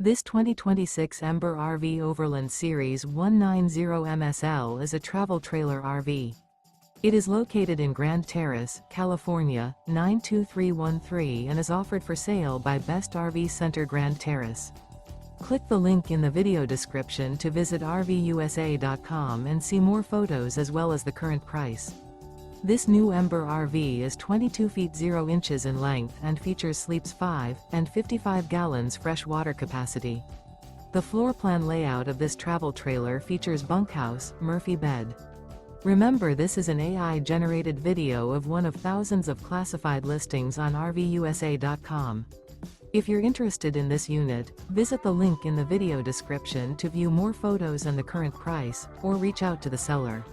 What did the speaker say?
This 2026 Ember RV Overland Series 190 MSL is a travel trailer RV. It is located in Grand Terrace, California, 92313 and is offered for sale by RV Center Grand Terrace. Click the link in the video description to visit RVUSA.com and see more photos as well as the current price. This new Ember RV is 22 feet 0 inches in length and features sleeps 5 and 55 gallons fresh water capacity. The floor plan layout of this travel trailer features bunkhouse, Murphy bed. Remember, this is an AI-generated video of one of thousands of classified listings on RVUSA.com. If you're interested in this unit, visit the link in the video description to view more photos and the current price, or reach out to the seller.